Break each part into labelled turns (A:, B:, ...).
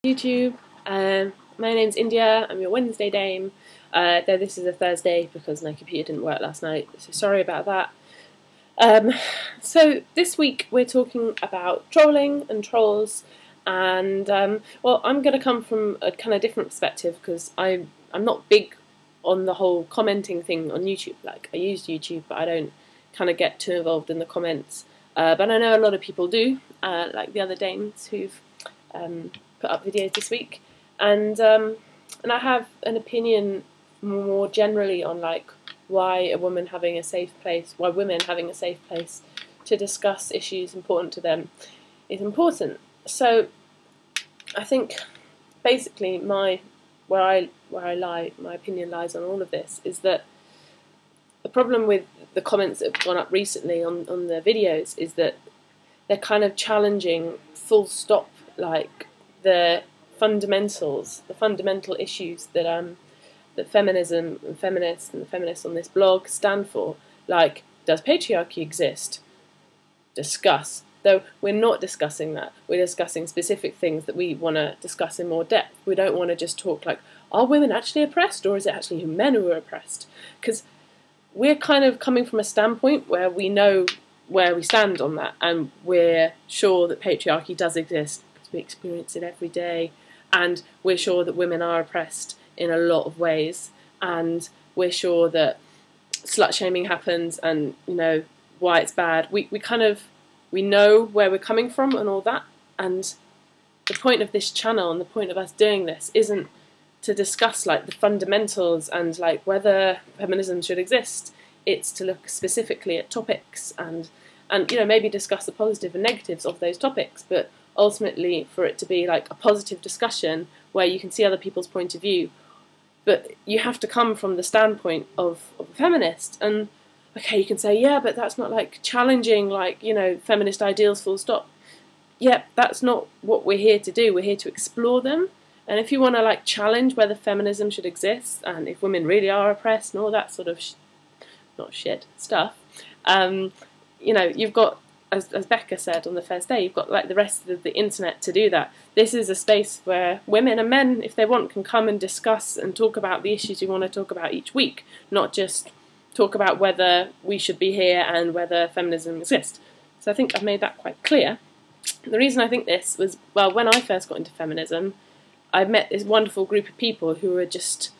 A: YouTube. My name's India. I'm your Wednesday dame, though this is a Thursday because my computer didn't work last night, so sorry about that. So this week we're talking about trolling and trolls, and well, I'm going to come from a kind of different perspective because I'm not big on the whole commenting thing on YouTube. Like, I use YouTube, but I don't kind of get too involved in the comments. But I know a lot of people do, like the other dames who've put up videos this week, and I have an opinion more generally on like why women having a safe place to discuss issues important to them is important. So I think basically my opinion lies on all of this is that the problem with the comments that have gone up recently on the videos is that they're kind of challenging full stop like the fundamentals, the fundamental issues that that feminism and feminists and the feminists on this blog stand for. Like, does patriarchy exist? Discuss. Though we're not discussing that. We're discussing specific things that we want to discuss in more depth. We don't want to just talk like, are women actually oppressed, or is it actually men who are oppressed? Because we're kind of coming from a standpoint where we know where we stand on that, and we're sure that patriarchy does exist because we experience it every day, and we're sure that women are oppressed in a lot of ways, and we're sure that slut shaming happens, and you know why it's bad. We know where we're coming from and all that, and the point of this channel and the point of us doing this isn't to discuss like the fundamentals and like whether feminism should exist. It's to look specifically at topics and you know, maybe discuss the positive and negatives of those topics, but ultimately for it to be like a positive discussion where you can see other people's point of view. But you have to come from the standpoint of a feminist. And okay, you can say, yeah, but that's not like challenging like, you know, feminist ideals full stop. Yeah, that's not what we're here to do. We're here to explore them. And if you want to like challenge whether feminism should exist and if women really are oppressed and all that sort of not shit stuff, you know, you've got, as Becca said on the first day, you've got like the rest of the internet to do that. This is a space where women and men, if they want, can come and discuss and talk about the issues you want to talk about each week, not just talk about whether we should be here and whether feminism exists. So I think I've made that quite clear. The reason I think this was, well, when I first got into feminism, I met this wonderful group of people who were just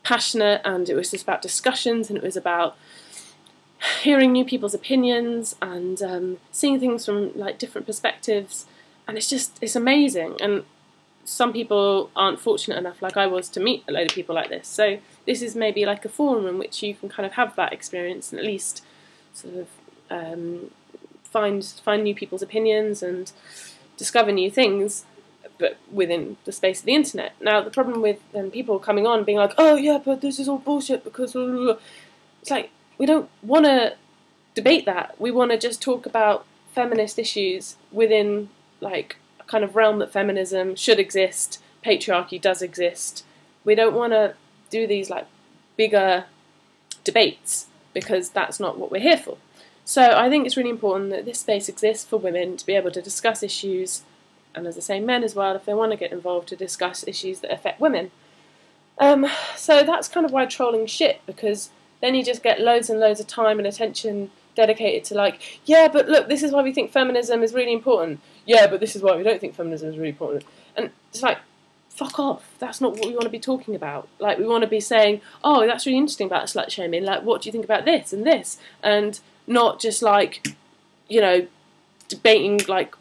A: passionate, and it was just about discussions, and it was about hearing new people's opinions and seeing things from like different perspectives, and it's amazing. And some people aren't fortunate enough, like I was, to meet a load of people like this. So this is maybe like a forum in which you can kind of have that experience and at least sort of find new people's opinions and discover new things, but within the space of the internet. Now the problem with people coming on being like, oh yeah, but this is all bullshit because it's like, we don't want to debate that. We want to just talk about feminist issues within like a kind of realm that feminism should exist, patriarchy does exist. We don't want to do these like bigger debates because that's not what we're here for. So I think it's really important that this space exists for women to be able to discuss issues, and as I say, men as well, if they want to get involved, to discuss issues that affect women. So that's kind of why trolling shit, because then you just get loads and loads of time and attention dedicated to like, yeah, but look, this is why we think feminism is really important. Yeah, but this is why we don't think feminism is really important. And it's like, fuck off. That's not what we want to be talking about. Like, we want to be saying, oh, that's really interesting about slut shaming. Like, what do you think about this and this? And not just like, you know, debating like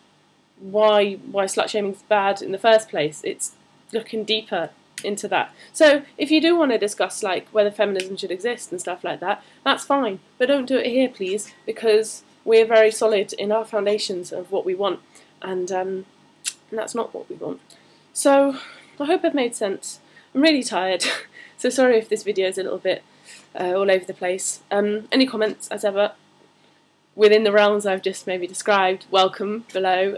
A: why slut shaming is bad in the first place. It's looking deeper into that. So if you do want to discuss like whether feminism should exist and stuff like that, that's fine, but don't do it here, please, because we're very solid in our foundations of what we want, and that's not what we want. So I hope I've made sense. I'm really tired, so sorry if this video is a little bit all over the place. Any comments, as ever, within the realms I've just maybe described, welcome below.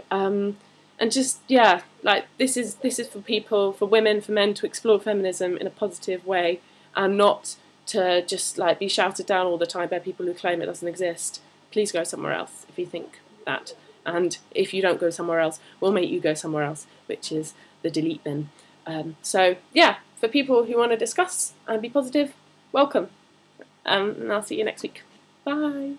A: And just, yeah, like this is for people, for women, for men to explore feminism in a positive way, and not to just like be shouted down all the time by people who claim it doesn't exist. Please go somewhere else if you think that. And if you don't go somewhere else, we'll make you go somewhere else, which is the delete bin. So yeah, for people who want to discuss and be positive, welcome. And I'll see you next week. Bye.